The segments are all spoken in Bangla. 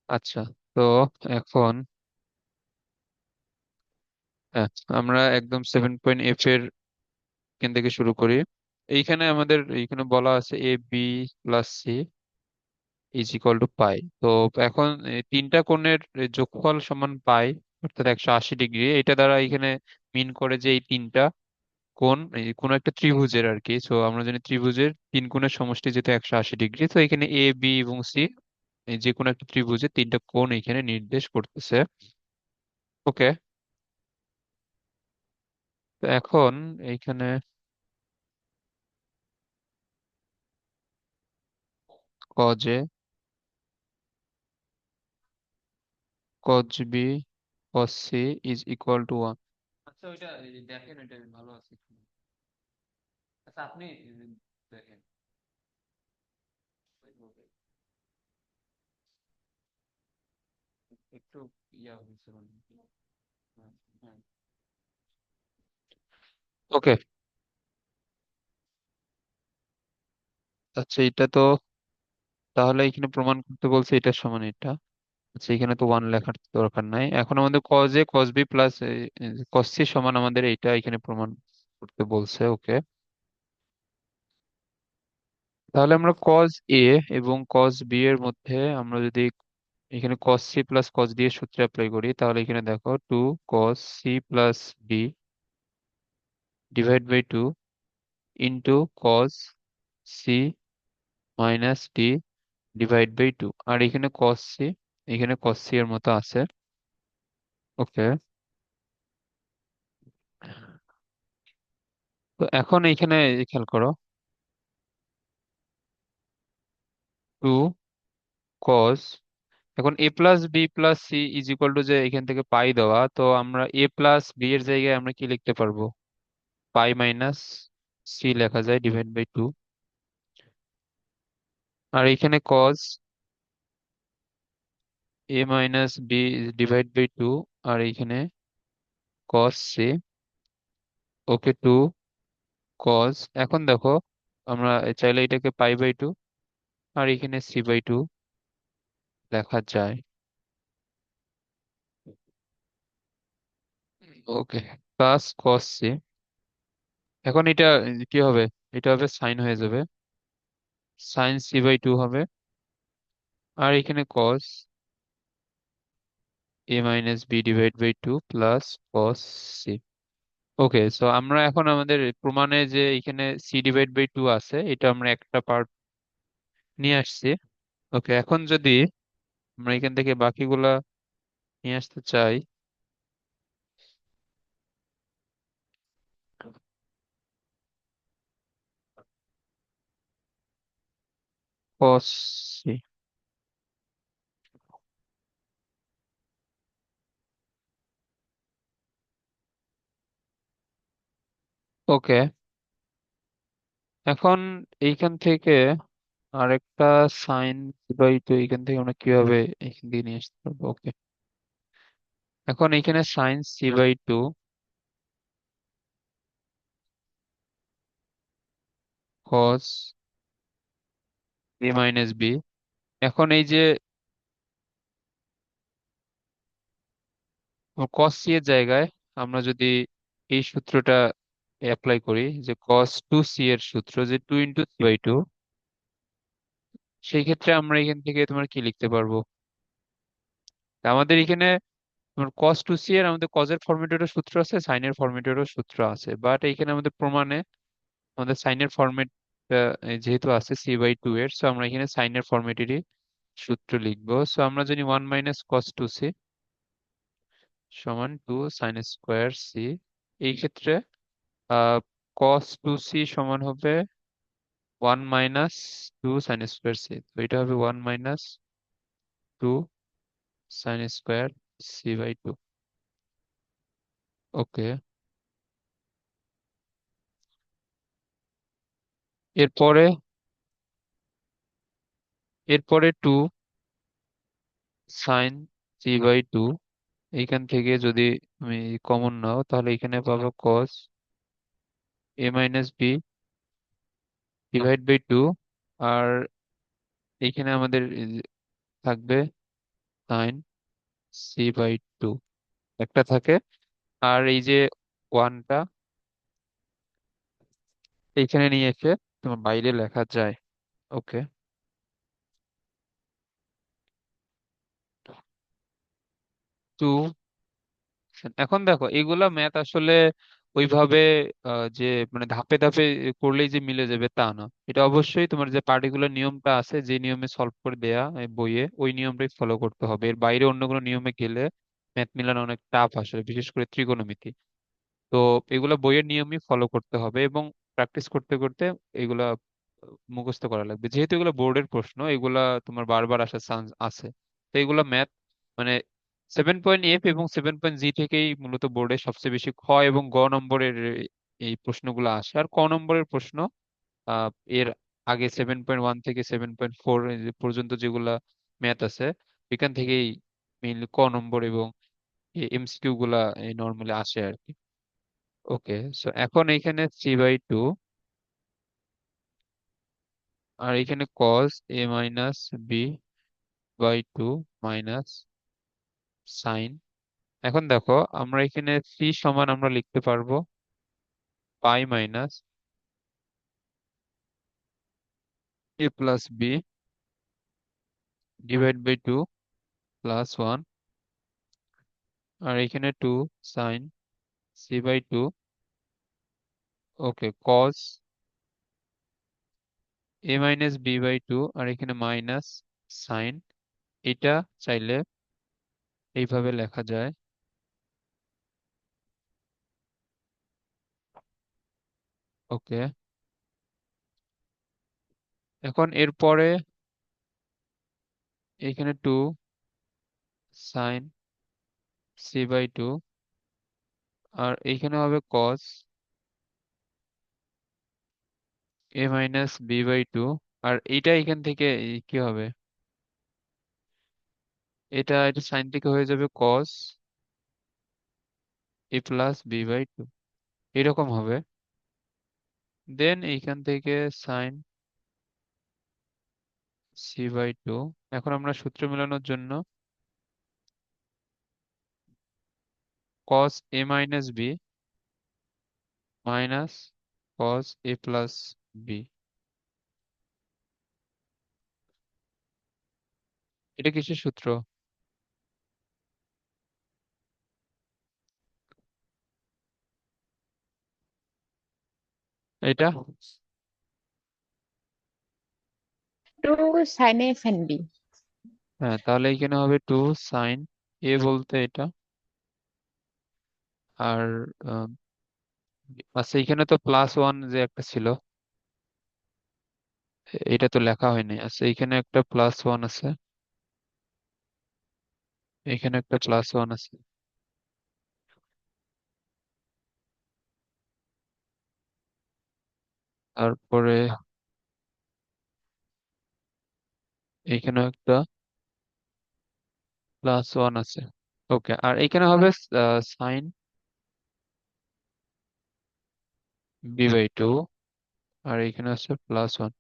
আচ্ছা, তো এখন হ্যাঁ, আমরা একদম 7 পয়েন্ট এর এখান থেকে শুরু করি। এইখানে আমাদের এইখানে বলা আছে AB+C ইজ ইকুয়াল টু পাই। তো এখন এই তিনটা কোণের যোগফল সমান পাই, অর্থাৎ 180 ডিগ্রি। এটা দ্বারা এখানে মিন করে যে এই তিনটা কোণ এই কোনো একটা ত্রিভুজের আর কি। তো আমরা জানি ত্রিভুজের তিন কোণের সমষ্টি যেহেতু 180 ডিগ্রি, তো এখানে A, B এবং C এই যে কোনো একটা ত্রিভুজের তিনটা কোণ এখানে নির্দেশ করতেছে। ওকে, তো এখন এইখানে cos A cos B cos C is equal two 1। আচ্ছা, ওইটা দেখেন, এটা ভালো আছে কিনা। আচ্ছা, আপনি দেখেন একটু ইয়া হয়েছে মনে হয়। হ্যাঁ, হ্যাঁ। ওকে, আচ্ছা এটা তো তাহলে এখানে প্রমাণ করতে বলছে এটা সমান এটা। আচ্ছা, এখানে তো ওয়ান লেখার দরকার নাই। এখন আমাদের cos A cos B plus cos C সমান আমাদের এইটা এখানে প্রমাণ করতে বলছে। ওকে, তাহলে আমরা cos A এবং cos B এর মধ্যে আমরা যদি এখানে cos C plus cos D এর সূত্র অ্যাপ্লাই করি, তাহলে এখানে দেখো 2 cos C plus D divide by 2 into cos C minus D divide by 2। আর এখানে cos C, এখানে cos C এর মতো আছে। ওকে, তো এখন এইখানে খেয়াল করো, 2 cos, এখন A+B+C ইজ ইকুয়াল টু যে এখান থেকে পাই দেওয়া, তো আমরা A+B এর জায়গায় আমরা কি লিখতে পারবো? পাই মাইনাস সি লেখা যায় ডিভাইড বাই 2। আর এখানে cos A-B ডিভাইড বাই 2, আর এইখানে cos C। ওকে, 2 cos, এখন দেখো আমরা চাইলে এটাকে পাই বাই 2 আর এখানে C/2 লেখা যায়। ওকে, প্লাস cos C। এখন এটা কি হবে? এটা হবে সাইন হয়ে যাবে, সাইন C/2 হবে। আর এখানে cos A-B divide by 2 plus cos C। Okay, so আমরা এখন আমাদের প্রমাণে যে এখানে C ডিভাইড বাই 2 আছে, এটা আমরা একটা পার্ট নিয়ে আসছি। ওকে, এখন যদি আমরা এখান থেকে বাকিগুলা নিয়ে আসতে চাই, cos C। ওকে, এখন এইখান থেকে আরেকটা সাইন বাই 2 এখান থেকে আমরা কিভাবে এখান দিয়ে নিয়ে আসতে পারবো? ওকে, এখন এখানে সাইন C/2 cos A-B। এখন এই যে cos C এর জায়গায় আমরা যদি এই সূত্রটা অ্যাপ্লাই করি, যে cos 2C এর সূত্র, যে 2 × C/2, সেই ক্ষেত্রে আমরা এখান থেকে তোমার কি লিখতে পারবো? আমাদের এখানে তোমার cos 2C এর আমাদের cos এর ফরম্যাটেরও সূত্র আছে, sin এর ফরম্যাটেরও সূত্র আছে, বাট এখানে আমাদের প্রমাণে আমাদের sin এর ফরম্যাট যেহেতু আছে C/2 এর, সো আমরা এখানে sin এর ফরম্যাটেরই সূত্র লিখবো। সো আমরা জানি 1 - cos 2C সমান 2 sin² C। এই ক্ষেত্রে cos 2C সমান হবে 1 - 2 sin²C, তো এটা হবে 1 - 2 sin² C/2। ওকে, এরপরে এরপরে 2 sin C/2, এইখান থেকে যদি তুমি কমন নাও, তাহলে এখানে পাবো cos A-B ডিভাইড বাই 2। আর এইখানে আমাদের এই যে থাকবে সাইন সি বাই টু একটা থাকে। আর এই যে ওয়ানটা এইখানে নিয়ে এসে তোমার বাইরে লেখা যায়। ওকে, টু। এখন দেখো এগুলা ম্যাথ আসলে ওইভাবে যে মানে ধাপে ধাপে করলেই যে মিলে যাবে তা না। এটা অবশ্যই তোমার যে পার্টিকুলার নিয়মটা আছে, যে নিয়মে সলভ করে দেয়া এই বইয়ে, ওই নিয়মটাই ফলো করতে হবে। এর বাইরে অন্য কোনো নিয়মে গেলে ম্যাথ মিলানো অনেক টাফ আসলে, বিশেষ করে ত্রিকোণমিতি। তো এগুলা বইয়ের নিয়মই ফলো করতে হবে, এবং প্র্যাকটিস করতে করতে এগুলা মুখস্থ করা লাগবে। যেহেতু এগুলো বোর্ডের প্রশ্ন, এগুলা তোমার বারবার আসার চান্স আছে। তো এগুলা ম্যাথ মানে 7.F এবং 7.G থেকেই মূলত বোর্ডে সবচেয়ে বেশি খ এবং গ নম্বরের এই প্রশ্নগুলো আসে। আর ক নম্বরের প্রশ্ন আহ এর আগে 7.1 থেকে 7.4 পর্যন্ত যেগুলা ম্যাথ আছে, এখান থেকেই মেইনলি ক নম্বর এবং এমসিকিউ গুলা নর্মালি আসে আর কি। ওকে, সো এখন এইখানে 3/2, আর এখানে cos a minus B by two minus sine. এখন দেখো আমরা এখানে সি সমান আমরা লিখতে পারবো pi minus A plus B divide by two plus one. আর এখানে two sine C by two. Okay, cos A minus B by two, আর এখানে মাইনাস সাইন। এটা চাইলে এইভাবে লেখা যায়। ওকে, এখন এরপরে এখানে two sine C by two, আর এইখানে হবে cos A minus B by two. আর এইটা এখান থেকে কি হবে, এটা সাইন থেকে হয়ে যাবে cos a plus b by two, এরকম হবে। দেন এইখান থেকে সাইন সি বাই টু। এখন আমরা সূত্র মেলানোর জন্য cos A minus B minus cos a plus b, এটা কিসের সূত্র? এটা, টু সাইন এ সাইন বি। হ্যাঁ, তাহলে এখানে হবে টু সাইন এ বলতে এটা। আর আহ, আচ্ছা, এখানে তো প্লাস ওয়ান যে একটা ছিল, এটা তো লেখা হয়নি। আচ্ছা, এখানে একটা প্লাস ওয়ান আছে, এখানে একটা প্লাস ওয়ান আছে। তারপরে এখানে একটা প্লাস ওয়ান আছে। ওকে, আর এখানে হবে সাইন বি বাই টু, আর এখানে আছে প্লাস ওয়ান।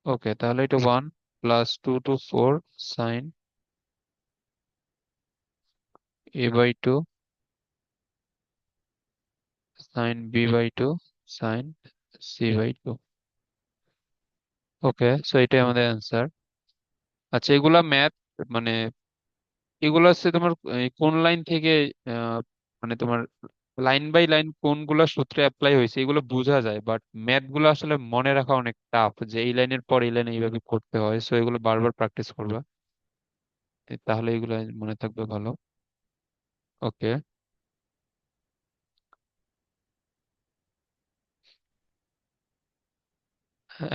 ওকে, তাহলে এটা one plus two two four sine a by two sine b by two sine C by two. Okay, so এটাই আমাদের অ্যান্সার। আচ্ছা, এগুলা ম্যাথ মানে এগুলো হচ্ছে তোমার কোন লাইন থেকে আহ, মানে তোমার লাইন বাই লাইন কোনগুলা সূত্রে অ্যাপ্লাই হয়েছে এগুলো বোঝা যায়, বাট ম্যাথ গুলো আসলে মনে রাখা অনেক টাফ, যে এই লাইনের পর এই লাইনে এইভাবে করতে হয়। সো এগুলো বারবার প্র্যাকটিস করবা, তাহলে এগুলো মনে থাকবে ভালো। ওকে,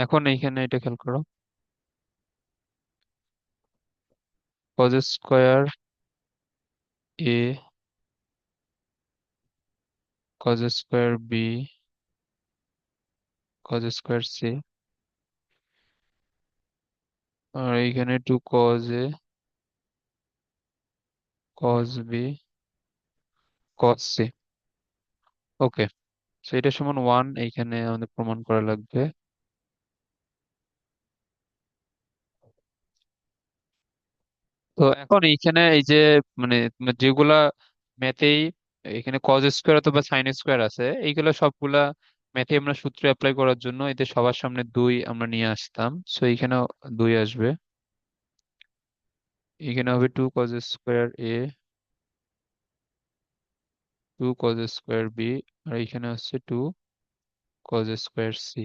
এখন এইখানে এটা খেয়াল করো। cos square A cos square B cos square C, আর এইখানে two cos A cos B cos C. Okay, সেটা সমান ওয়ান এইখানে আমাদের প্রমাণ করা লাগবে। তো এখন এইখানে এই যে মানে তোমার যেগুলা ম্যাথেই এখানে কজ স্কোয়ার অথবা সাইন স্কোয়ার আছে, এইগুলা সবগুলা ম্যাথে আমরা সূত্র অ্যাপ্লাই করার জন্য এতে সবার সামনে দুই আমরা নিয়ে আসতাম, সো এইখানে দুই আসবে। এখানে হবে টু কজ স্কোয়ার এ, টু কজ স্কোয়ার বি, আর এখানে হচ্ছে টু কজ স্কোয়ার সি।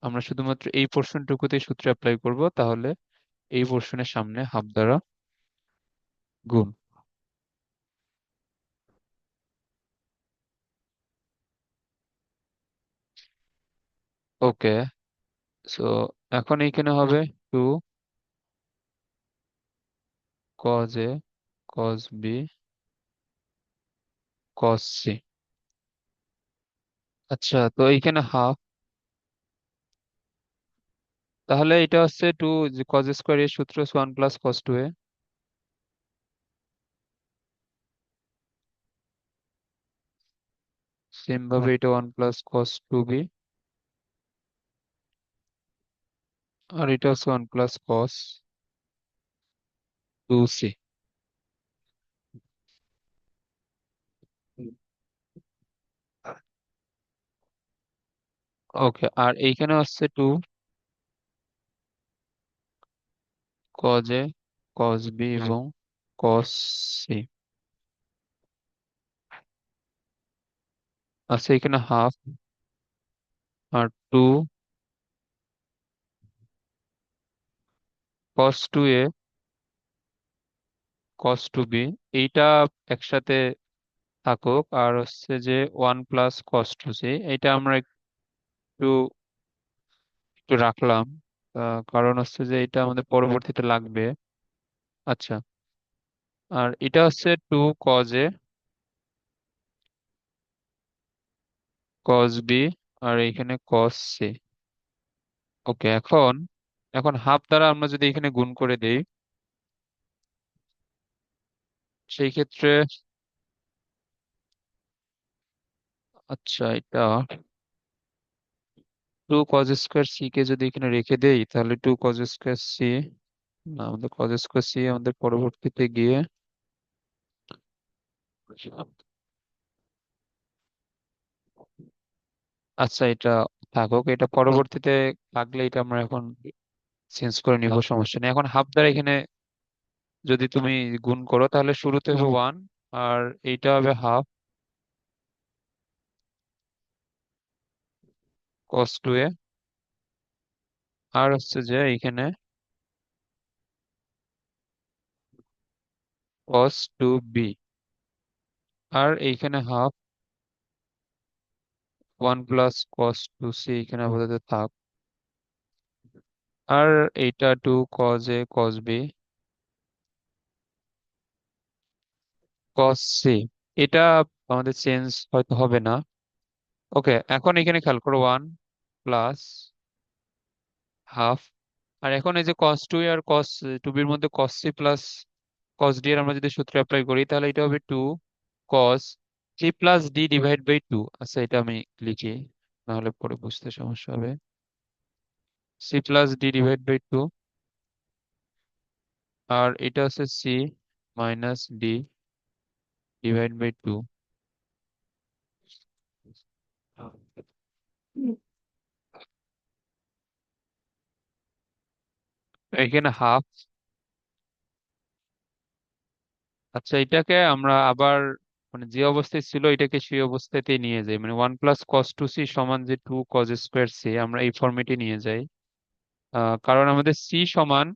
আমরা শুধুমাত্র এই পোর্শনটুকুতেই সূত্র অ্যাপ্লাই করব, তাহলে এই পোর্শনের সামনে হাফ দ্বারা গুণ। ওকে, সো এখন এইখানে হবে টু কজ এ কজ বি কজ সি। আচ্ছা, তো এইখানে হাফ, তাহলে এটা হচ্ছে টু কজ স্কোয়ার এর সূত্র one plus cos two A. Same ভাবে এটা one plus cos two B, আর এটা হচ্ছে one plus cos two C. Okay, আর এইখানে হচ্ছে টু কজ এ কজ বি এবং কস সি। আচ্ছা, এখানে হাফ, আর two cos two A cos two B, এইটা একসাথে থাকুক। আর হচ্ছে যে one plus cos two C, এটা আমরা একটু একটু রাখলাম, কারণ হচ্ছে যে এটা আমাদের পরবর্তীতে লাগবে। আচ্ছা, আর এটা হচ্ছে টু কজ এ কজ বি, আর এইখানে কস সি। ওকে, এখন এখন হাফ দ্বারা আমরা যদি এখানে গুণ করে দেই, সেই ক্ষেত্রে আচ্ছা, এটা two cause square C K যদি এখানে রেখে দেই, তাহলে টু কজ স্কোয়ার সি, না, আমাদের কজ স্কোয়ার সি আমাদের পরবর্তীতে গিয়ে, আচ্ছা এটা থাকুক, এটা পরবর্তীতে থাকলে এটা আমরা এখন চেঞ্জ করে নিব, সমস্যা নেই। এখন হাফ দ্বারা এখানে যদি তুমি গুণ করো, তাহলে শুরুতে হবে ওয়ান, আর এইটা হবে হাফ কস টু এ, আর হচ্ছে যে এখানে কস টু বি, আর এইখানে half one plus cos two c এখানে আপাতত থাক, আর এইটা two cos a cos b cos c. এটা আমাদের চেঞ্জ হয়তো হবে না। ওকে, এখন এখানে খেয়াল করো ওয়ান প্লাস হাফ, আর এখন এই যে কস টু আর কস টু বির মধ্যে cos C plus cos D এর আমরা যদি সূত্র অ্যাপ্লাই করি, তাহলে এটা হবে two cos C plus D divide by two. আচ্ছা, এটা আমি লিখি, নাহলে পরে বুঝতে সমস্যা হবে। C plus D divide by two, আর এটা হচ্ছে C minus D divide by two. এখানে হাফ। আচ্ছা, এটাকে আমরা আবার মানে যে অবস্থায় ছিল এটাকে সেই অবস্থাতেই নিয়ে যাই, মানে one plus cos two c সমান যে টু কজ স্কোয়ার সি, আমরা এই ফর্মেটে নিয়ে যাই। কারণ আমাদের সি সমান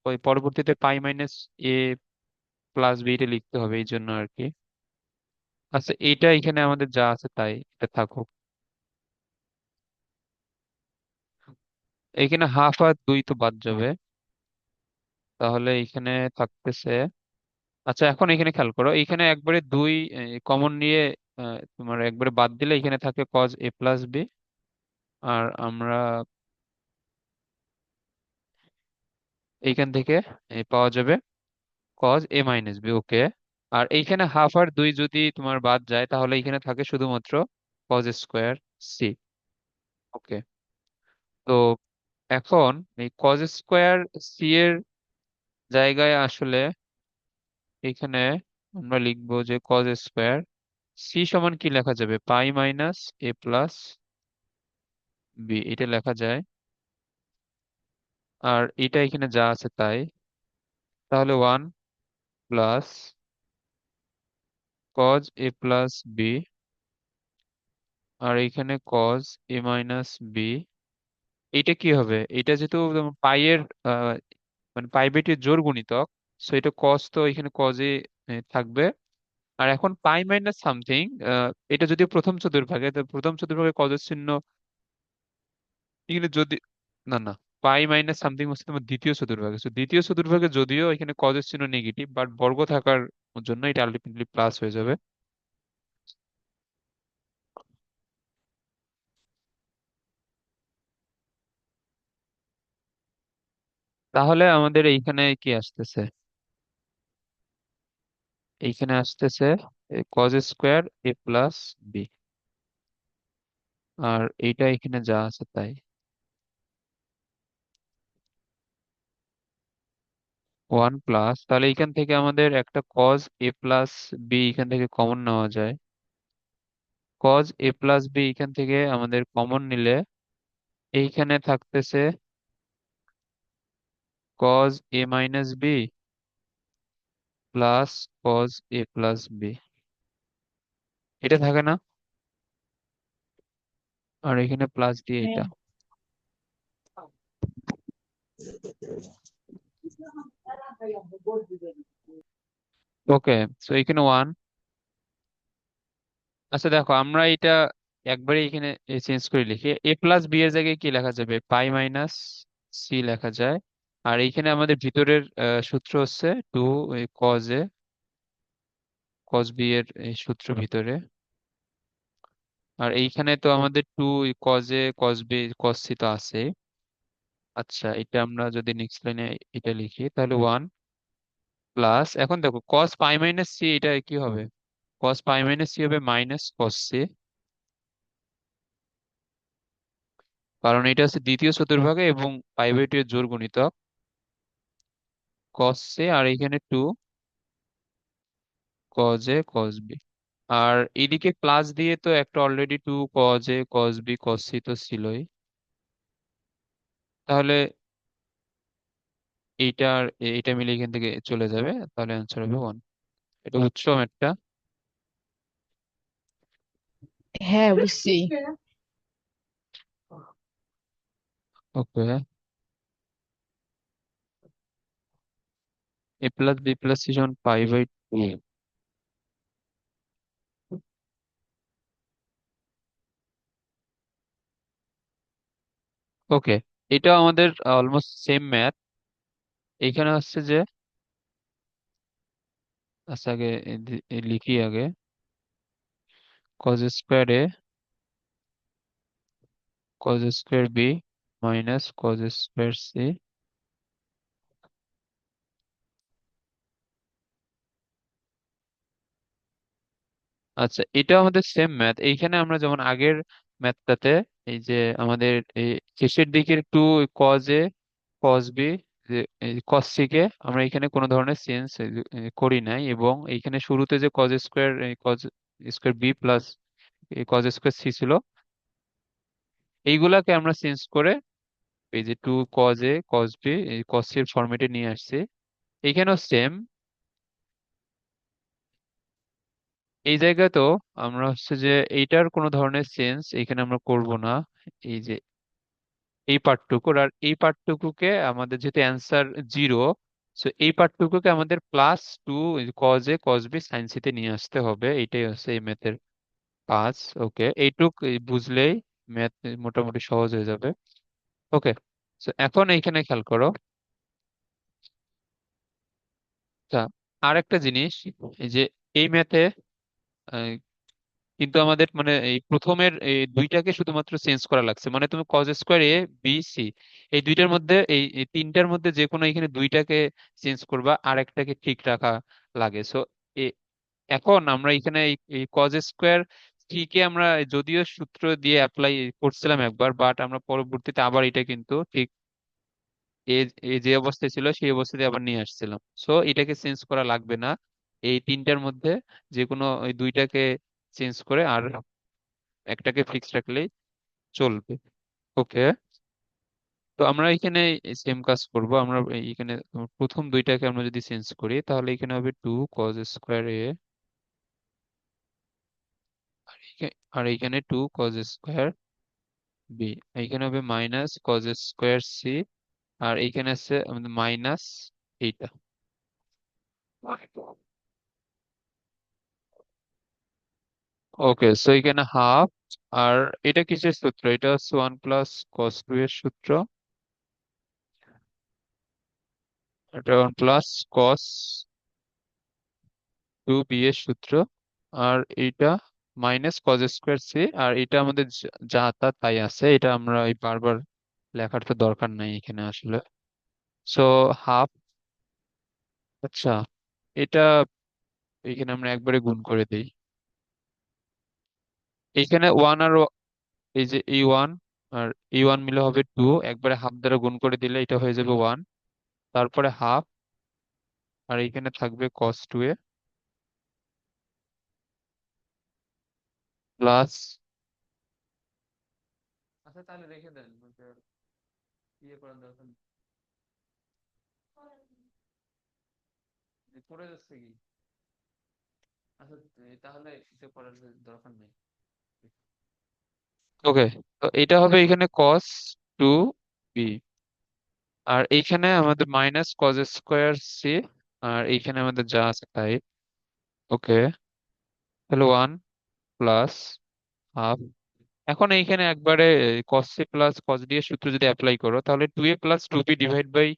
ওই পরবর্তীতে পাই মাইনাস এ প্লাস বি এটা লিখতে হবে, এই জন্য আর কি। আচ্ছা, এইটা এখানে আমাদের যা আছে তাই এটা থাকুক। এখানে হাফ আর দুই তো বাদ যাবে, তাহলে এখানে থাকতেছে। আচ্ছা, এখন এখানে খেয়াল করো, এখানে একবারে দুই কমন নিয়ে তোমার একবারে বাদ দিলে এখানে থাকে কজ এ প্লাস বি, আর আমরা এইখান থেকে পাওয়া যাবে কজ এ মাইনাস বি। ওকে, আর এইখানে হাফ আর দুই যদি তোমার বাদ যায়, তাহলে এখানে থাকে শুধুমাত্র কজ স্কোয়ার সি। ওকে, তো এখন এই কজ স্কোয়ার সি এর জায়গায় আসলে এখানে আমরা লিখবো যে কজ স্কোয়ার সি সমান কি লেখা যাবে, পাই মাইনাস এ প্লাস বি, এটা লেখা যায়। আর এটা এখানে যা আছে তাই, তাহলে 1 প্লাস কজ এ প্লাস বি, আর এখানে কজ এ মাইনাস বি। এটা কি হবে, এটা যেহেতু পাইয়ের মানে পাই বাই টু এর জোড় গুণিতক, সো এটা কজ তো এখানে কজে থাকবে। আর এখন পাই মাইনাস সামথিং, এটা যদি প্রথম চতুর্ভাগে, তো প্রথম চতুর্ভাগে কজের চিহ্ন এখানে যদি, না না, পাই মাইনাস সামথিং হচ্ছে তোমার দ্বিতীয় চতুর্ভাগে, তো দ্বিতীয় চতুর্ভাগে যদিও এখানে কজের চিহ্ন নেগেটিভ, বাট বর্গ থাকার জন্য এটা আলটিমেটলি প্লাস হয়ে যাবে। তাহলে আমাদের এইখানে কি আসতেছে, এইখানে আসতেছে কজ স্কোয়ার এ প্লাস বি, আর এইটা এখানে যা আছে তাই, 1 প্লাস, তাহলে এখান থেকে আমাদের একটা কজ এ প্লাস বি এখান থেকে কমন নেওয়া যায়। কজ এ প্লাস বি এখান থেকে আমাদের কমন নিলে এইখানে থাকতেছে কজ এ মাইনাস বি প্লাস কজ এ প্লাস বি, এটা থাকে না, আর এখানে প্লাস দিয়ে হ্যাঁ। এটা। ওকে, তো এখানে 1। আচ্ছা দেখো, আমরা এটা একবারে এখানে চেঞ্জ করে লিখি, এ প্লাস বি এর জায়গায় কি লেখা যাবে, পাই মাইনাস সি লেখা যায়। আর এইখানে আমাদের ভিতরের সূত্র হচ্ছে টু কজ এ কজ বি এর এই সূত্র ভিতরে। আর এইখানে তো আমাদের টু কজ এ কজ বি কজ সি তো আছে। আচ্ছা, এটা আমরা যদি নেক্সট লাইনে এটা লিখি, তাহলে 1 প্লাস, এখন দেখো কস পাই মাইনাস সি, এটা কি হবে, কস পাই মাইনাস সি হবে মাইনাস কস সি, কারণ এটা হচ্ছে দ্বিতীয় চতুর্ভাগে এবং পাই বাই টু এর জোড় গুণিতক, কস সি, আর এখানে টু কজ এ কজ বি। আর এদিকে প্লাস দিয়ে তো একটা অলরেডি টু কজ এ কজ বি কস সি তো ছিলই, তাহলে এইটা আর এইটা মিলে এখান থেকে চলে যাবে, তাহলে অ্যান্সার হবে 1। এটা উৎসম একটা। হ্যাঁ, বুঝছি। ওকে, এ প্লাস বি প্লাস সি সমান পাই বাই টু। ওকে, এটা আমাদের অলমোস্ট সেম ম্যাথ। এইখানে হচ্ছে যে, আচ্ছা আগে লিখি আগে, cos square A cos square B minus cos square C. আচ্ছা, এটা আমাদের সেম ম্যাথ। এইখানে আমরা যেমন আগের ম্যাথটাতে এই যে আমাদের এই শেষের দিকের একটু কজ এ কজ বি কজ সি কে আমরা এখানে কোনো ধরনের চেঞ্জ করি নাই, এবং এইখানে শুরুতে যে cos square cos square b plus cos square c ছিল, এইগুলাকে আমরা চেঞ্জ করে এই যে টু কজ এ কজ বি এই কজ সি এর ফরম্যাটে নিয়ে আসছি। এইখানেও সেম, এই জায়গায় তো আমরা হচ্ছে যে এইটার কোনো ধরনের চেঞ্জ এখানে আমরা করব না, এই যে এই পার্টটুকুর, আর এই পার্টটুকুকে আমাদের যেহেতু অ্যান্সার 0, সো এই পার্টটুকুকে আমাদের প্লাস টু কজ এ কজ বি সাইন সিতে নিয়ে আসতে হবে, এইটাই হচ্ছে এই ম্যাথের কাজ। ওকে, এইটুক বুঝলেই ম্যাথ মোটামুটি সহজ হয়ে যাবে। ওকে, তো এখন এইখানে খেয়াল করো, তা আর একটা জিনিস, এই যে এই ম্যাথে কিন্তু আমাদের মানে এই প্রথমের এই দুইটাকে শুধুমাত্র চেঞ্জ করা লাগছে, মানে তুমি cause square A B C এই দুইটার মধ্যে এই তিনটার মধ্যে যে কোনো এখানে দুইটাকে চেঞ্জ করবা, আর একটাকে ঠিক রাখা লাগে। সো এখন আমরা এখানে এই কজ স্কোয়ার সি কে আমরা যদিও সূত্র দিয়ে অ্যাপ্লাই করছিলাম একবার, বাট আমরা পরবর্তীতে আবার এটা কিন্তু ঠিক এ এ যে অবস্থায় ছিল সেই অবস্থাতে আবার নিয়ে আসছিলাম। সো এটাকে চেঞ্জ করা লাগবে না। এই তিনটার মধ্যে যে কোনো ওই দুইটাকে চেঞ্জ করে আর একটাকে ফিক্স রাখলেই চলবে। ওকে। তো আমরা এখানে সেম কাজ করব। আমরা এখানে প্রথম দুইটাকে আমরা যদি চেঞ্জ করি তাহলে এখানে হবে 2 cos স্কোয়ার a, আর এখানে 2 cos স্কোয়ার b। এখানে হবে -cos স্কোয়ার c, আর এইখানে আছে আমাদের মাইনাস এইটা। ওকে, সো এখানে হাফ। আর এটা কিসের সূত্র? এটা হচ্ছে 1 + cos 2 এর সূত্র। এটা 1 + cos 2b এর সূত্র। আর এইটা -cos স্কোয়ার c। আর এটা আমাদের যা তা তাই আছে, এটা আমরা এই বারবার লেখার তো দরকার নাই এখানে আসলে। So half. আচ্ছা, এটা এখানে আমরা একবারে গুণ করে দিই। এখানে ওয়ান আর এই যে এই ওয়ান আর এই ওয়ান মিলে হবে 2, একবারে হাফ দ্বারা গুণ করে দিলে এটা হয়ে যাবে 1। তারপরে হাফ, আর এইখানে থাকবে cos 2a প্লাস। আচ্ছা তাহলে রেখে দেন, ইয়ে করার দরকার নেই। পড়ে যাচ্ছে কি? আচ্ছা, তাহলে এটা করার দরকার নেই। ওকে, তো এটা হবে এখানে cos 2b। আর এইখানে আমাদের -cos স্কোয়ার c, আর এইখানে আমাদের যা আছে তাই। ওকে, তাহলে 1 + হাফ। এখন এইখানে একবারে cos a plus cos d এর সূত্র যদি অ্যাপ্লাই করো তাহলে 2a + 2b ডিভাইড বাই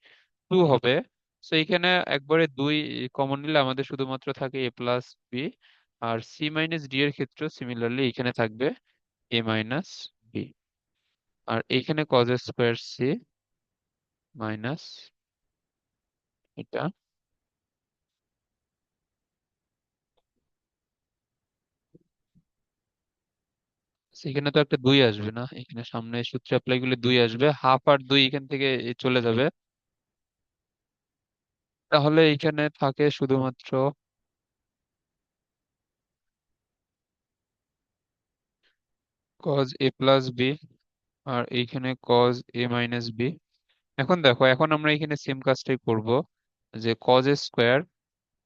2 হবে। তো এইখানে একবারে 2 কমন নিলে আমাদের শুধুমাত্র থাকে a প্লাস b। আর c মাইনাস d এর ক্ষেত্রে সিমিলারলি এখানে থাকবে a মাইনাস b। আর এইখানে cos স্কোয়ার c মাইনাস এটা। এখানে তো একটা 2 আসবে না, এখানে সামনে সূত্র অ্যাপ্লাই করলে 2 আসবে, হাফ আর 2 এখান থেকে চলে যাবে। তাহলে এখানে থাকে শুধুমাত্র cos a প্লাস b, আর এইখানে cos a মাইনাস b। এখন দেখো, এখন আমরা এখানে সেম কাজটাই করব, যে cos স্কোয়ার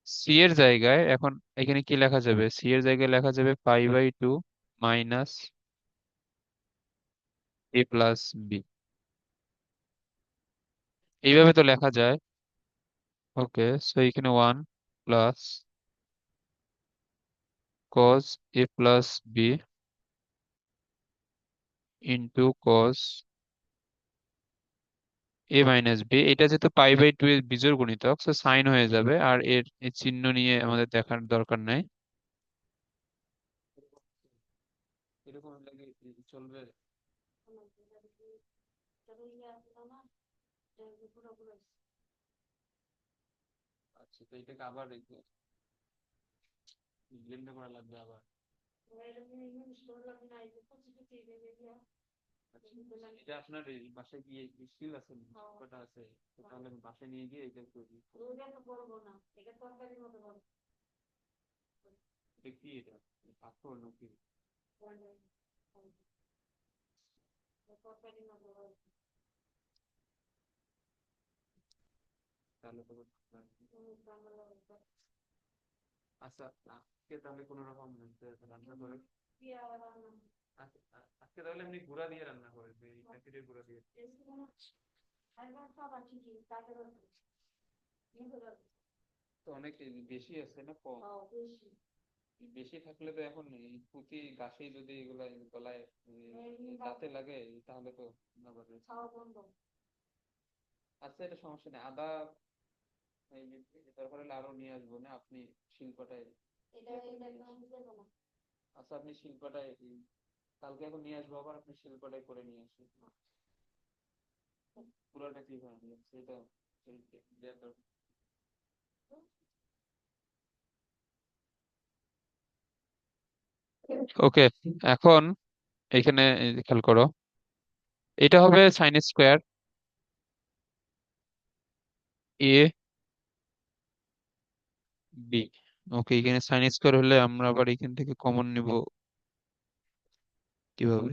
c এর জায়গায় এখন এখানে কি লেখা যাবে? c এর জায়গায় লেখা যাবে π/2 মাইনাস a প্লাস b। এইভাবে তো লেখা যায়। ওকে, সো এখানে 1 + cos a plus b into cos a minus b। এটা যেহেতু π/2 এর বিজোড় গুণিতক, সো সাইন হয়ে যাবে, আর এর এই চিহ্ন নিয়ে আমাদের দেখার দরকার নাই। এরকম লাগলে চলবে। আচ্ছা, তো এটাকে আবার ব্লেন্ড করা লাগবে আবার। আচ্ছা, এটা আপনার এই বাসায় গিয়ে স্কিল আছে, কটা আছে? তো তাহলে আমি বাসায় নিয়ে গিয়ে এটা করবি। এটা কি? এটা পাথর নাকি? তাহলে তো আচ্ছা, আজকে তাহলে কোনো রকম রান্না করে। আজকে তাহলে এমনি গুঁড়া দিয়ে রান্না করে, যে প্যাকেটের গুঁড়া দিয়ে। তো অনেক বেশি আছে না কম? বেশি থাকলে তো এখন এই প্রতি গাছে যদি এগুলা গলায় দাঁতে লাগে তাহলে তো আবার আচ্ছা, এটা সমস্যা নেই। আদা এই যে দরকার হলে আরো নিয়ে আসবো না, আপনি শিল্পটায়। আচ্ছা, আপনি শিল্পটায় কালকে এখন নিয়ে আসবো, আবার আপনি শিল্পটায় করে নিয়ে আসবেন। পুরোটা কি হয় সেটা দেওয়ার দরকার। ওকে, এখন এখানে খেয়াল করো, এটা হবে সাইন স্কোয়ার। A B. ওকে, এখানে সাইন স্কোয়ার হলে আমরা আবার এখান থেকে কমন নিব কিভাবে?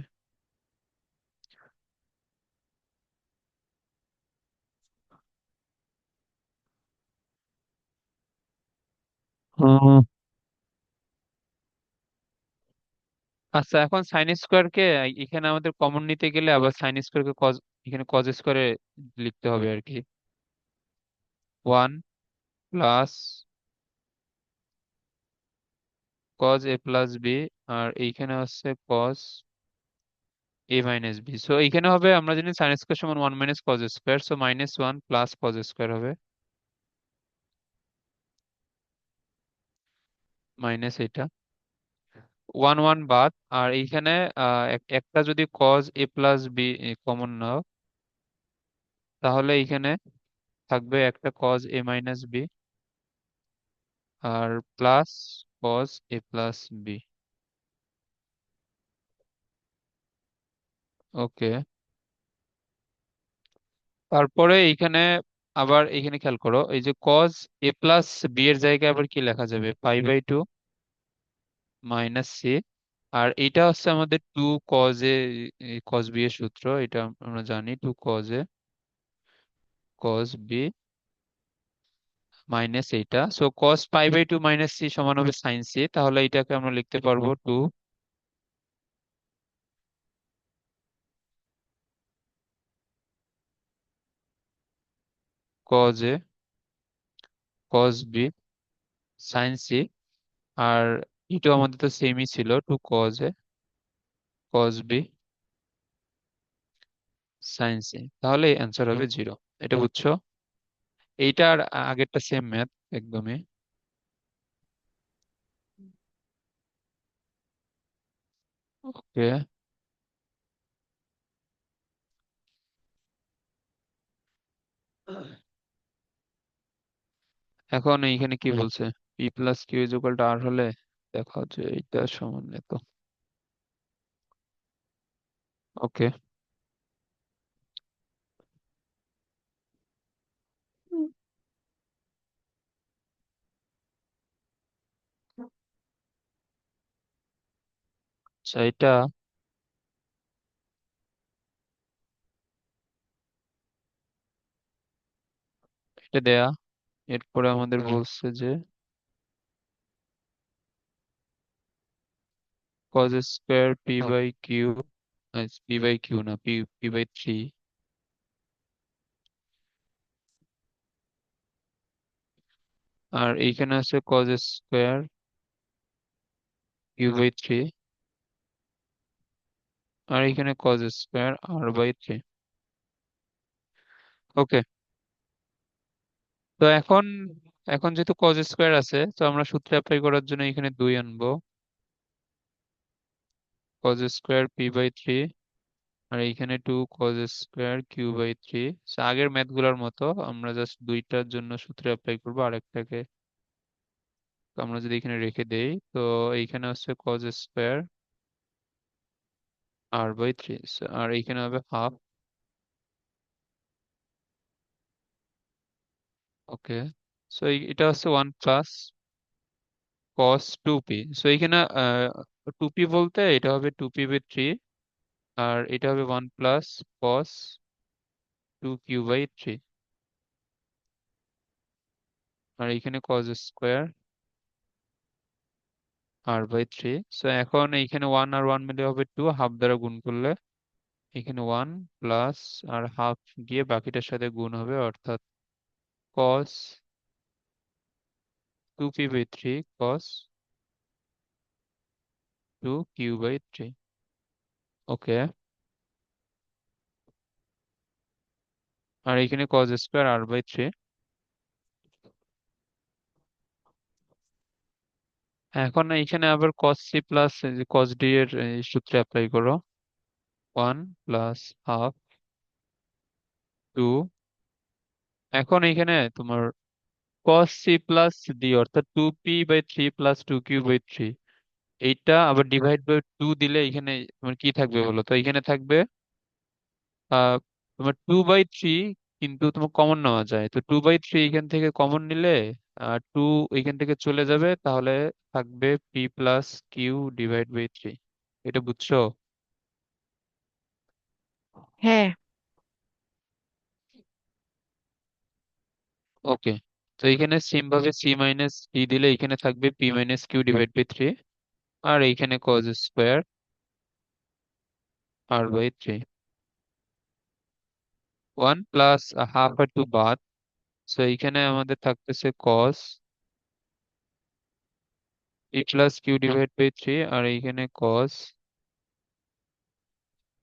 হুম। আচ্ছা, এখন সাইন স্কোয়ারকে এখানে আমাদের কমন নিতে গেলে আবার সাইন স্কোয়ারকে কজ, এখানে কজ স্কোয়ারে লিখতে হবে আর কি। 1 প্লাস কজ এ প্লাস বি, আর এইখানে হচ্ছে কজ এ মাইনাস বি। সো এইখানে হবে, আমরা জানি সাইন স্কোয়ার সমান 1 minus cos square, so -1 plus cos square হবে, মাইনাস এটা 1 1 বাদ। আর এইখানে একটা যদি কজ এ প্লাস বি কমন নাও, তাহলে এইখানে থাকবে একটা কজ এ মাইনাস বি আর প্লাস কজ এ প্লাস বি। ওকে, তারপরে এইখানে আবার এইখানে খেয়াল করো, এই যে কজ এ প্লাস বি এর জায়গায় আবার কি লেখা যাবে, পাই/2 মাইনাস সি। আর এটা হচ্ছে আমাদের টু কজ এ কজ বি এর সূত্র, এটা আমরা জানি, টু কজ এ কজ বি মাইনাস এইটা। সো কস পাই/2 মাইনাস সি সমান হবে সাইন সি, তাহলে এটাকে আমরা লিখতে পারবো টু কজ এ কজ বি সাইন সি। আর ইটো আমাদের তো সেমই ছিল, টু কজ এ কজ বি সাইন সি, তাহলে অ্যান্সার হবে 0। এটা বুঝছো? এইটা আর আগেরটা সেম ম্যাথ একদমই। ওকে, এখন এইখানে কি বলছে, P plus Q is equal to R হলে দেখা হচ্ছে এইটা সমান এত। ওকে, আচ্ছা এটা এটা দেয়া। এরপরে আমাদের বলছে যে cos square p by q, p by q না, পি পি/3। আর এইখানে আছে cos স্কোয়ার কিউ/3, আর এইখানে cos স্কোয়ার r/3। ওকে, তো এখন এখন যেহেতু cos স্কোয়ার আছে, তো আমরা সূত্র অ্যাপ্লাই করার জন্য এখানে 2 আনবো, cos স্কোয়ার পি/3 আর এইখানে 2 cos স্কোয়ার কিউ/3। আগের ম্যাথ গুলার মতো আমরা জাস্ট দুইটার জন্য সূত্র অ্যাপ্লাই করবো, আরেকটাকে আমরা যদি এখানে রেখে দেই, তো এইখানে হচ্ছে cos স্কোয়ার r/3, আর এইখানে হবে হাফ। ওকে, সো এটা হচ্ছে 1 প্লাস কস 2p। সো এইখানে 2p বলতে এটা হবে 2p/3, আর এটা হবে 1 প্লাস কস 2q/3, আর এইখানে কস স্কোয়ার r/3। সো এখন এইখানে 1 আর 1 মিলে হবে 2, হাফ দ্বারা গুণ করলে এখানে 1 প্লাস আর হাফ গিয়ে বাকিটার সাথে গুণ হবে, অর্থাৎ কস 2p/3 কস 2q/3। ওকে, আর এখানে কস স্কোয়ার r/3। এখন এখানে আবার cos c plus cos d এর এই সূত্রে অ্যাপ্লাই করো, 1 প্লাস হাফ 2। এখন এখানে তোমার cos c প্লাস d অর্থাৎ 2p/3 প্লাস 2q/3, এইটা আবার ডিভাইড বাই 2 দিলে এখানে তোমার কি থাকবে বলো তো? এখানে থাকবে আহ তোমার 2/3 কিন্তু তোমার কমন নেওয়া যায়, তো 2/3 এখান থেকে কমন নিলে 2 এখান থেকে চলে যাবে, তাহলে থাকবে p+q/3। এটা বুঝছো? হ্যাঁ। ওকে, তো এখানে সেম ভাবে c-d দিলে এখানে থাকবে p-q/3, আর এইখানে cos square r/3। 1 plus half আর 2 বাদ, সো এইখানে আমাদের থাকতেছে cos p+q/3, আর এইখানে cos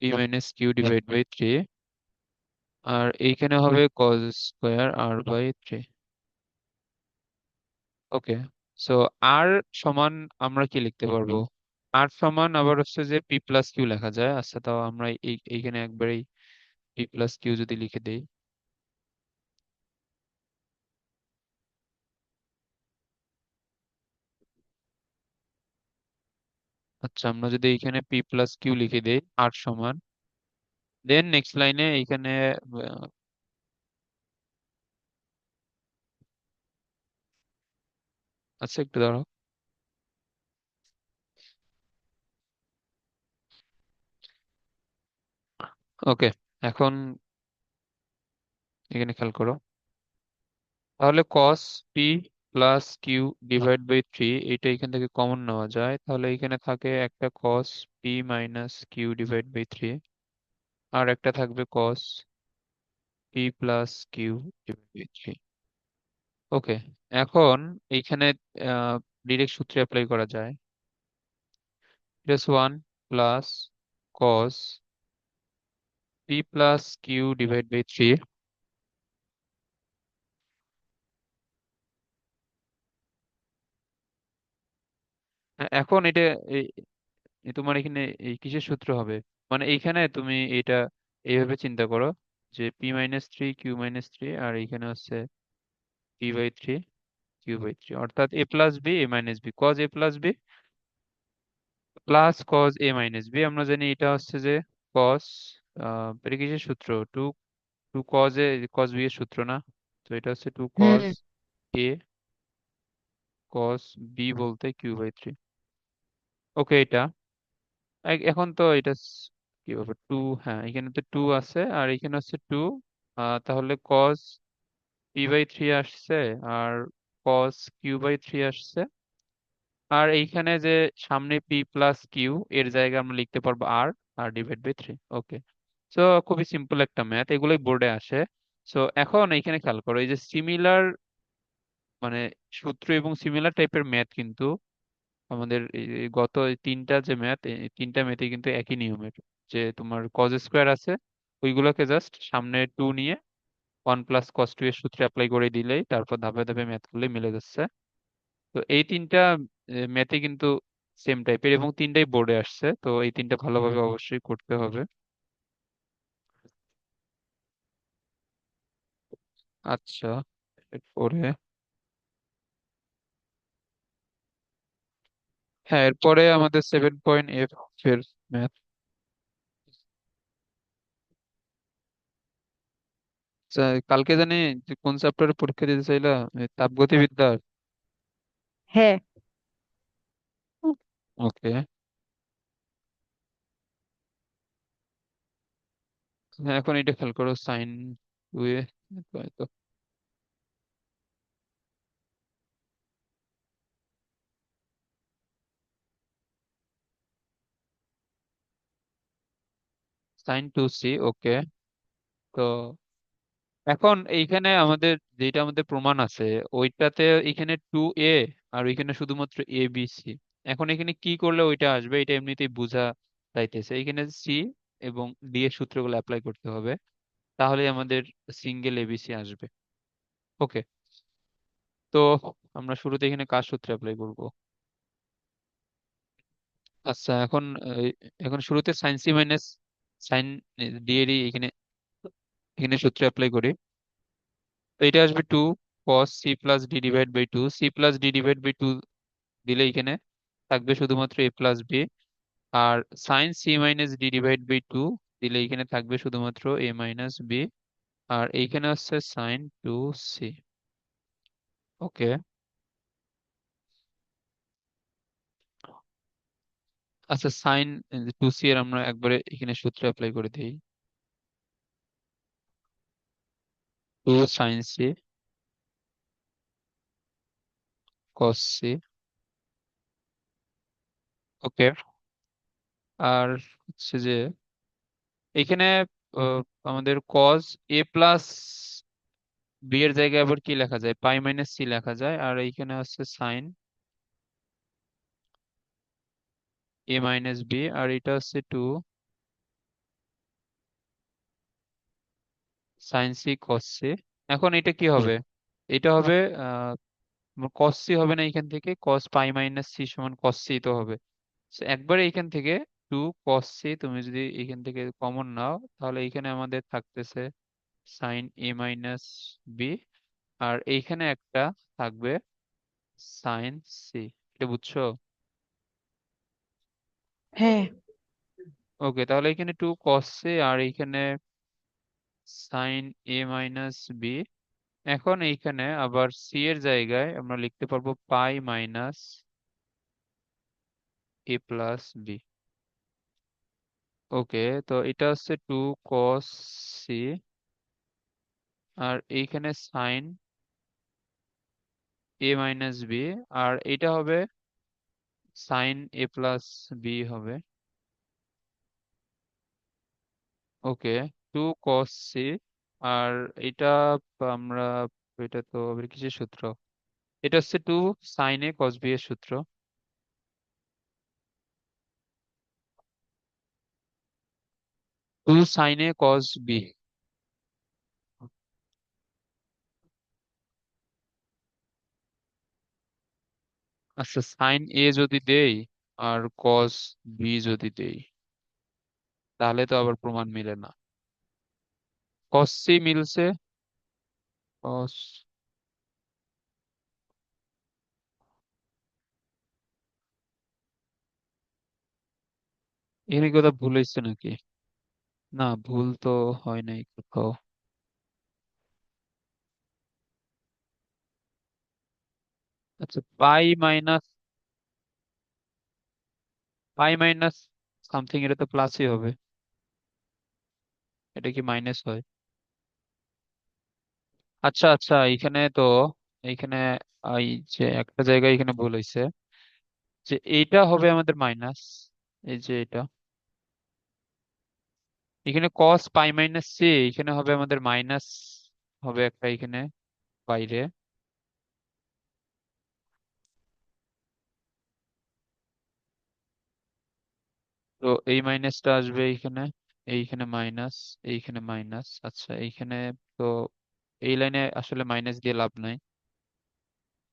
p-q/3, আর এইখানে হবে cos স্কোয়ার r/3। ওকে, সো আর সমান আমরা কি লিখতে পারবো? আর সমান আবার হচ্ছে যে p+q লেখা যায়। আচ্ছা, তাও আমরা এইখানে একবারেই p+q যদি লিখে দেই। আচ্ছা, আমরা যদি এইখানে p+q লিখে দেই আর সমান, দেন নেক্সট লাইনে এইখানে আহ, আচ্ছা একটু দাঁড়াও। ওকে, এখন এখানে খেয়াল করো, তাহলে cos p+q/3 এটা এখান থেকে কমন নেওয়া যায়, তাহলে এখানে থাকে একটা cos p-q/3, আর একটা থাকবে cos p+q/3। ওকে, এখন এইখানে ডিরেক্ট সূত্রে অ্যাপ্লাই করা যায়। -1 প্লাস cos p+q/3। এখন এটা এই- তোমার এখানে এই কিসের সূত্র হবে? মানে এইখানে তুমি এটা এইভাবে চিন্তা করো যে p-3 q-3, আর এইখানে হচ্ছে p/3 q/3, অর্থাৎ a+b a-b cos a+b plus cos a-b। আমরা জানি এটা হচ্ছে যে cos, এটা কিসের সূত্র? Two two cos a cos b এর সূত্র না? তো এটা হচ্ছে 2 cos hmm. a cos b বলতে q/3। ওকে, এটা এখন তো এটা কি হবে, 2, হ্যাঁ এখানে তো 2 আছে, আর এখানে হচ্ছে 2, তাহলে cos p/3 আসছে, আর cos q/3 আসছে, আর এইখানে যে সামনে p+q এর জায়গায় আমরা লিখতে পারবো আর, আর /3। ওকে, সো খুবই সিম্পল একটা ম্যাথ, এগুলোই বোর্ডে আসে। সো এখন এইখানে খেয়াল করো, এই যে সিমিলার মানে সূত্র এবং সিমিলার টাইপের ম্যাথ কিন্তু আমাদের এই গত এই তিনটা যে ম্যাথ, এই তিনটা ম্যাথই কিন্তু একই নিয়মের। যে তোমার cos স্কোয়ার আছে, ওইগুলোকে জাস্ট সামনে 2 নিয়ে 1 + cos 2 এর সূত্রে অ্যাপ্লাই করে দিলেই তারপর ধাপে ধাপে ম্যাথ করলে মিলে যাচ্ছে। তো এই তিনটা ম্যাথই কিন্তু সেম টাইপের, এবং তিনটাই বোর্ডে আসছে, তো এই তিনটা ভালোভাবে অবশ্যই করতে হবে। আচ্ছা, এরপরে, হ্যাঁ এরপরে আমাদের 7.f এর ম্যাথ। কালকে জানি যে কোন চ্যাপ্টারে পরীক্ষা দিতে চাইলা? এই তাপগতিবিদ্যার। হ্যাঁ। ওকে, হ্যাঁ এখন এটা খেয়াল করো, সাইন 2 এ, sin 2c। ওকে, তো এখন এইখানে আমাদের যেটা আমাদের প্রমাণ আছে ওইটাতে এখানে 2a, আর ওইখানে শুধুমাত্র abc। এখন এখানে কি করলে ওইটা আসবে এটা এমনিতেই বোঝা যাইতেছে, এখানে সি এবং ডি এর সূত্রগুলো অ্যাপ্লাই করতে হবে, তাহলে আমাদের সিঙ্গেল এবিসি আসবে। ওকে, তো আমরা শুরুতে এখানে কার সূত্র অ্যাপ্লাই করব? আচ্ছা, এখন শুরুতে sine c minus sine d এর এখানে এখানে সূত্র অ্যাপ্লাই করি। তো এটা আসবে 2 cos c+d/2। c+d/2 দিলে এখানে থাকবে শুধুমাত্র a+b, আর সাইন c-d/2 দিলে এখানে থাকবে শুধুমাত্র a-b, আর এইখানে হচ্ছে সাইন টু সি। ওকে। আচ্ছা, সাইন টু সি এর আমরা একবারে এখানে সূত্র অ্যাপ্লাই করে দিই। Two sine C cos C. Okay. আর হচ্ছে যে এখানে আমাদের কজ এ প্লাস বি এর জায়গায় আবার কি লেখা যায়, পাই মাইনাস সি লেখা যায়। আর এইখানে হচ্ছে সাইন এ মাইনাস বি, আর এটা হচ্ছে two sine C cos c. এখন এটা কি হবে? এটা হবে কস সি হবে না, এখান থেকে কস পাই মাইনাস সি সমান কস সি তো হবে। So, একবারে এখান থেকে টু কস সি তুমি যদি এখান থেকে কমন নাও, তাহলে এখানে আমাদের থাকতেছে সাইন এ মাইনাস বি, আর এইখানে একটা থাকবে সাইন সি। এটা বুঝছো? হ্যাঁ। ওকে, তাহলে এখানে টু কস সি আর এইখানে সাইন এ মাইনাস বি। এখন এইখানে আবার সি এর জায়গায় আমরা লিখতে পারবো pi minus A plus B. ওকে, তো এটা হচ্ছে টু কস সি, আর এইখানে সাইন এ মাইনাস বি, আর এটা হবে সাইন এ প্লাস বি হবে। ওকে, টু কস সি। আর এটা আমরা, এটা তো আবার কিসের সূত্র? এটা হচ্ছে টু সাইন এ কস বি এর সূত্র। টু সাইন এ কস বি। আচ্ছা, সাইন এ যদি দেই আর কস বি যদি দেই, তাহলে তো আবার প্রমাণ মিলে না। কস সি মিলছে, কস, এখানে কি কোথাও ভুল হয়েছে নাকি? না, ভুল তো হয় নাই কোথাও। আচ্ছা, পাই মাইনাস সামথিং, এটা তো প্লাসই হবে। এটা কি মাইনাস হয়? আচ্ছা আচ্ছা, এইখানে এই যে একটা জায়গায় এখানে ভুল হয়েছে, যে এইটা হবে আমাদের মাইনাস। এই যে এটা, এখানে কস পাই মাইনাস সি, এখানে হবে আমাদের মাইনাস, হবে একটা এখানে বাইরে। তো এই মাইনাসটা আসবে এইখানে, এইখানে মাইনাস, এইখানে মাইনাস। আচ্ছা এইখানে তো এই লাইনে আসলে মাইনাস দিয়ে লাভ নাই।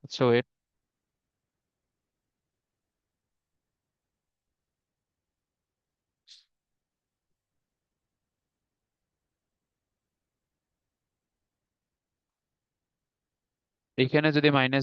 আচ্ছা ওয়েট, এইখানে যদি মাইনাস